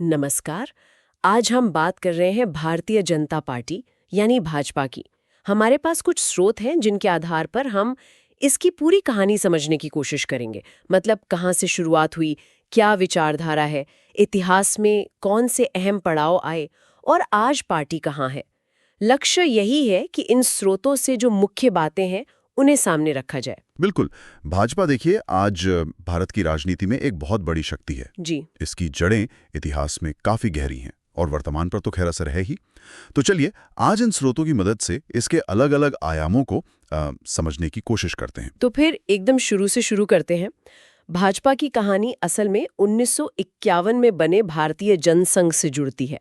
नमस्कार। आज हम बात कर रहे हैं भारतीय जनता पार्टी यानी भाजपा की। हमारे पास कुछ स्रोत हैं जिनके आधार पर हम इसकी पूरी कहानी समझने की कोशिश करेंगे। मतलब कहाँ से शुरुआत हुई, क्या विचारधारा है, इतिहास में कौन से अहम पड़ाव आए और आज पार्टी कहाँ है। लक्ष्य यही है कि इन स्रोतों से जो मुख्य बातें हैं उन्हें सामने रखा जाए। बिल्कुल। भाजपा देखिए आज भारत की राजनीति में एक बहुत बड़ी शक्ति है। जी। इसकी जड़ें इतिहास में काफी गहरी हैं और वर्तमान पर तो खैर असर है ही। तो चलिए आज इन स्रोतों की मदद से इसके अलग अलग आयामों को समझने की कोशिश करते हैं। तो फिर एकदम शुरू से शुरू करते हैं। भाजपा की कहानी असल में 1951 में बने भारतीय जनसंघ से जुड़ती है।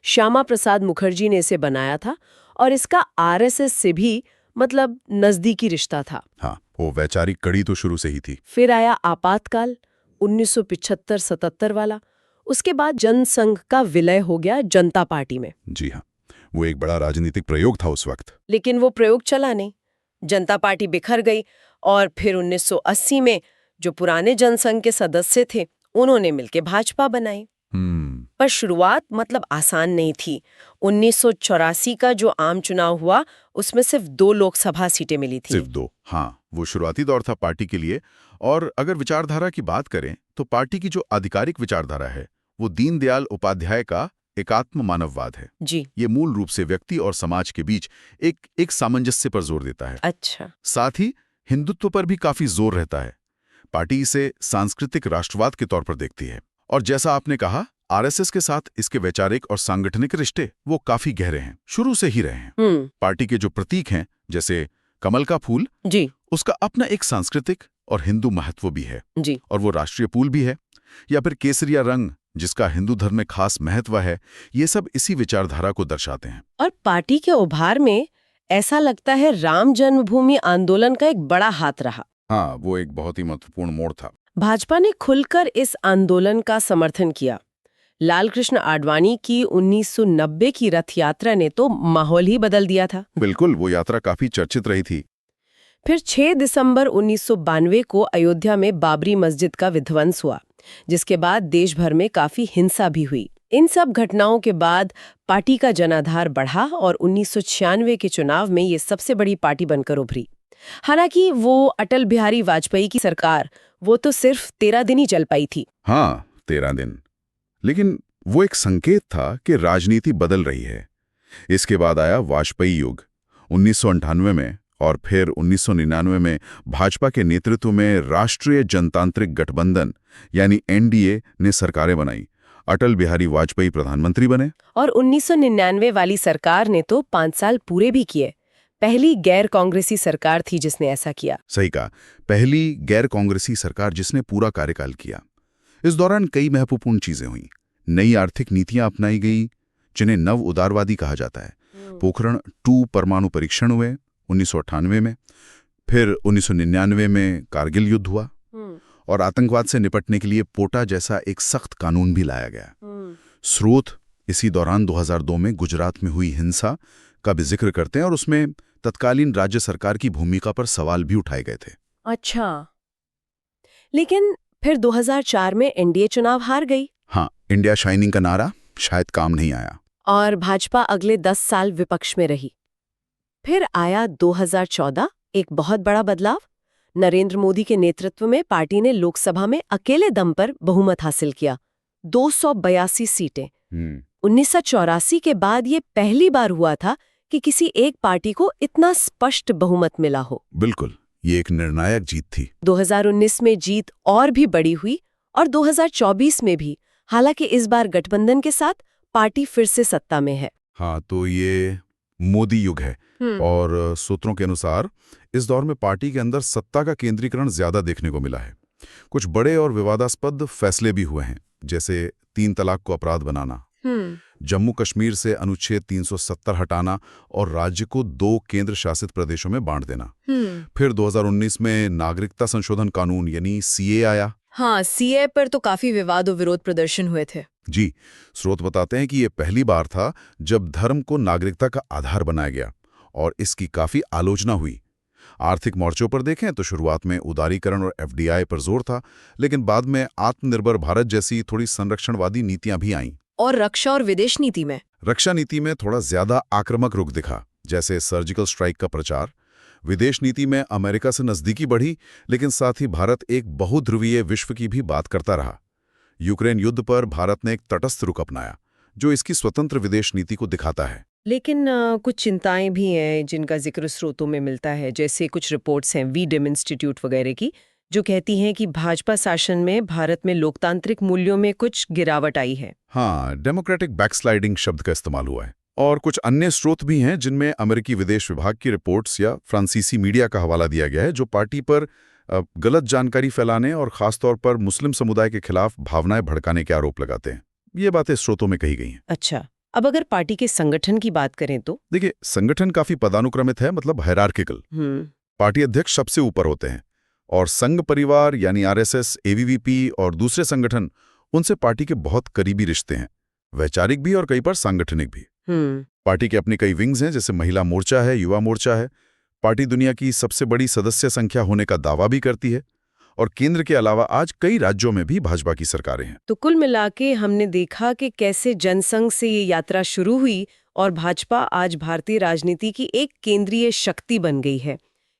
श्यामा प्रसाद मुखर्जी ने इसे बनाया था और इसका आरएसएस से भी मतलब नजदीकी रिश्ता था। हाँ, वो वैचारिक कड़ी तो शुरू से ही थी। फिर आया आपातकाल 1975-77 वाला। उसके बाद जनसंघ का विलय हो गया जनता पार्टी में। जी हाँ, वो एक बड़ा राजनीतिक प्रयोग था उस वक्त। लेकिन वो प्रयोग चला नहीं, जनता पार्टी बिखर गई और फिर 1980 में जो पुराने जनसंघ के सदस्य थे उन्होंने मिलकर भाजपा बनाई। पर शुरुआत मतलब आसान नहीं थी। 1984 का जो आम चुनाव हुआ उसमें सिर्फ 2 लोकसभा सीटें मिली थी। सिर्फ 2। हाँ, वो शुरुआती दौर था पार्टी के लिए। और अगर विचारधारा की बात करें तो पार्टी की जो आधिकारिक विचारधारा है वो दीनदयाल उपाध्याय का एकात्म मानववाद है। जी। ये मूल रूप से व्यक्ति और समाज के बीच एक सामंजस्य पर जोर देता है। अच्छा। साथ ही हिंदुत्व पर भी काफी जोर रहता है। पार्टी इसे सांस्कृतिक राष्ट्रवाद के तौर पर देखती है। और जैसा आपने कहा, आरएसएस के साथ इसके वैचारिक और सांगठनिक रिश्ते वो काफी गहरे हैं, शुरू से ही रहे हैं। पार्टी के जो प्रतीक हैं जैसे कमल का फूल, जी। उसका अपना एक सांस्कृतिक और हिंदू महत्व भी है। जी। और वो राष्ट्रीय फूल भी है। या फिर केसरिया रंग जिसका हिंदू धर्म में खास महत्व है, ये सब इसी विचारधारा को दर्शाते हैं। और पार्टी के उभार में ऐसा लगता है राम जन्मभूमि आंदोलन का एक बड़ा हाथ रहा। हाँ, वो एक बहुत ही महत्वपूर्ण मोड़ था। भाजपा ने खुलकर इस आंदोलन का समर्थन किया। लालकृष्ण आडवाणी की 1990 की रथ यात्रा ने तो माहौल ही बदल दिया था। बिल्कुल, वो यात्रा काफी चर्चित रही थी। फिर 6 दिसंबर 1992 को अयोध्या में बाबरी मस्जिद का विध्वंस हुआ, जिसके बाद देश भर में काफी हिंसा भी हुई। इन सब घटनाओं के बाद पार्टी का जनाधार बढ़ा और 1996 के चुनाव में ये सबसे बड़ी पार्टी बनकर उभरी। हालांकि वो अटल बिहारी वाजपेयी की सरकार वो तो सिर्फ 13 दिन ही चल पाई थी। हाँ, 13 दिन। लेकिन वो एक संकेत था कि राजनीति बदल रही है। इसके बाद आया वाजपेयी युग 1998 में, और फिर 1999 में भाजपा के नेतृत्व में राष्ट्रीय जनतांत्रिक गठबंधन यानी एनडीए ने सरकारें बनाई। अटल बिहारी वाजपेयी प्रधानमंत्री बने। और 1999 वाली सरकार ने तो 5 साल पूरे भी किए। पहली गैर कांग्रेसी सरकार थी जिसने ऐसा किया। सही कहा, पहली गैर कांग्रेसी सरकार जिसने पूरा कार्यकाल किया। इस दौरान कई महत्वपूर्ण चीजें हुई। नई आर्थिक नीतियां अपनाई गई जिन्हें नव उदारवादी कहा जाता है। पोखरण 2 परमाणु परीक्षण हुए 1998 में। फिर 1999 में कारगिल युद्ध हुआ और आतंकवाद से निपटने के लिए पोटा जैसा एक सख्त कानून भी लाया गया। स्रोत इसी दौरान 2002 में गुजरात में हुई हिंसा का भी जिक्र करते हैं और उसमें तत्कालीन राज्य सरकार की भूमिका पर सवाल भी उठाए गए थे। अच्छा, लेकिन फिर 2004 में एनडीए चुनाव हार गई। हाँ, इंडिया शाइनिंग का नारा शायद काम नहीं आया और भाजपा अगले 10 साल विपक्ष में रही। फिर आया 2014, एक बहुत बड़ा बदलाव। नरेंद्र मोदी के नेतृत्व में पार्टी ने लोकसभा में अकेले दम पर बहुमत हासिल किया, 282 सीटें। 1984 के बाद ये पहली बार हुआ था कि किसी एक पार्टी को इतना स्पष्ट बहुमत मिला हो। बिल्कुल, ये एक निर्णायक जीत थी। 2019 में जीत और भी बड़ी हुई और 2024 में भी। हालांकि इस बार गठबंधन के साथ पार्टी फिर से सत्ता में है। हाँ, तो ये मोदी युग है। और सूत्रों के अनुसार इस दौर में पार्टी के अंदर सत्ता का केंद्रीकरण ज्यादा देखने को मिला है। कुछ बड़े और विवादास्पद फैसले भी हुए हैं, जैसे 3 तलाक को अपराध बनाना, जम्मू कश्मीर से अनुच्छेद 370 हटाना और राज्य को 2 केंद्र शासित प्रदेशों में बांट देना। फिर 2019 में नागरिकता संशोधन कानून यानी सीए आया। हाँ, सीए पर तो काफी विवाद और विरोध प्रदर्शन हुए थे। जी, स्रोत बताते हैं कि ये पहली बार था जब धर्म को नागरिकता का आधार बनाया गया और इसकी काफी आलोचना हुई। आर्थिक मोर्चों पर देखें तो शुरुआत में उदारीकरण और एफडीआई पर जोर था, लेकिन बाद में आत्मनिर्भर भारत जैसी थोड़ी संरक्षणवादी नीतियां भी आईं। और रक्षा और विदेश नीति में? रक्षा नीति में थोड़ा ज्यादा आक्रामक रुख दिखा, जैसे सर्जिकल स्ट्राइक का प्रचार। विदेश नीति में अमेरिका से नजदीकी बढ़ी, लेकिन साथ ही भारत एक बहुध्रुवीय विश्व की भी बात करता रहा। यूक्रेन युद्ध पर भारत ने एक तटस्थ रुख अपनाया, जो इसकी स्वतंत्र विदेश नीति को दिखाता है। लेकिन कुछ चिंताएं भी हैं जिनका जिक्र स्रोतों में मिलता है, जैसे कुछ रिपोर्ट्स हैं वीडम इंस्टीट्यूट वगैरह की, जो कहती हैं कि भाजपा शासन में भारत में लोकतांत्रिक मूल्यों में कुछ गिरावट आई है। हाँ, डेमोक्रेटिक बैकस्लाइडिंग शब्द का इस्तेमाल हुआ है। और कुछ अन्य स्रोत भी हैं जिनमें अमेरिकी विदेश विभाग की रिपोर्ट्स या फ्रांसीसी मीडिया का हवाला दिया गया है, जो पार्टी पर गलत जानकारी फैलाने और खासतौर पर मुस्लिम समुदाय के खिलाफ भावनाएं भड़काने के आरोप लगाते हैं। ये बातें स्रोतों में कही गई हैं। अच्छा, अब अगर पार्टी के संगठन की बात करें तो? देखिए, संगठन काफी पदानुक्रमित है, मतलब हायरार्किकल। पार्टी अध्यक्ष सबसे ऊपर होते हैं और संघ परिवार यानी आरएसएस, एबीवीपी और दूसरे संगठन, उनसे पार्टी के बहुत करीबी रिश्ते हैं, वैचारिक भी और कई बार सांगठनिक भी। पार्टी के अपनी कई विंग्स हैं, जैसे महिला मोर्चा है, युवा मोर्चा है। पार्टी दुनिया की सबसे बड़ी सदस्य संख्या होने का दावा भी करती है और केंद्र के अलावा आज कई राज्यों में भी भाजपा की सरकारें हैं। तो कुल मिलाके हमने देखा कि कैसे जनसंघ से ये यात्रा शुरू हुई और भाजपा आज भारतीय राजनीति की एक केंद्रीय शक्ति बन गई है।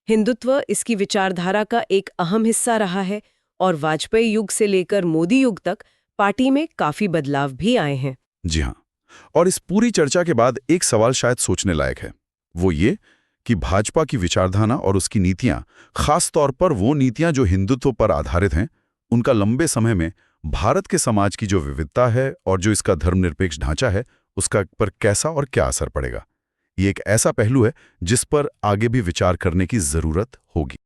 हिंदुत्व इसकी विचारधारा का एक अहम हिस्सा रहा है और वाजपेयी युग से लेकर मोदी युग तक पार्टी में काफी बदलाव भी आए हैं। जी हाँ, और इस पूरी चर्चा के बाद एक सवाल शायद सोचने लायक है, वो ये कि भाजपा की विचारधारा और उसकी नीतियां, खास तौर पर वो नीतियां जो हिंदुत्व पर आधारित हैं, उनका लंबे समय में भारत के समाज की जो विविधता है और जो इसका धर्मनिरपेक्ष ढांचा है, उसका पर कैसा और क्या असर पड़ेगा। ये एक ऐसा पहलू है जिस पर आगे भी विचार करने की जरूरत होगी।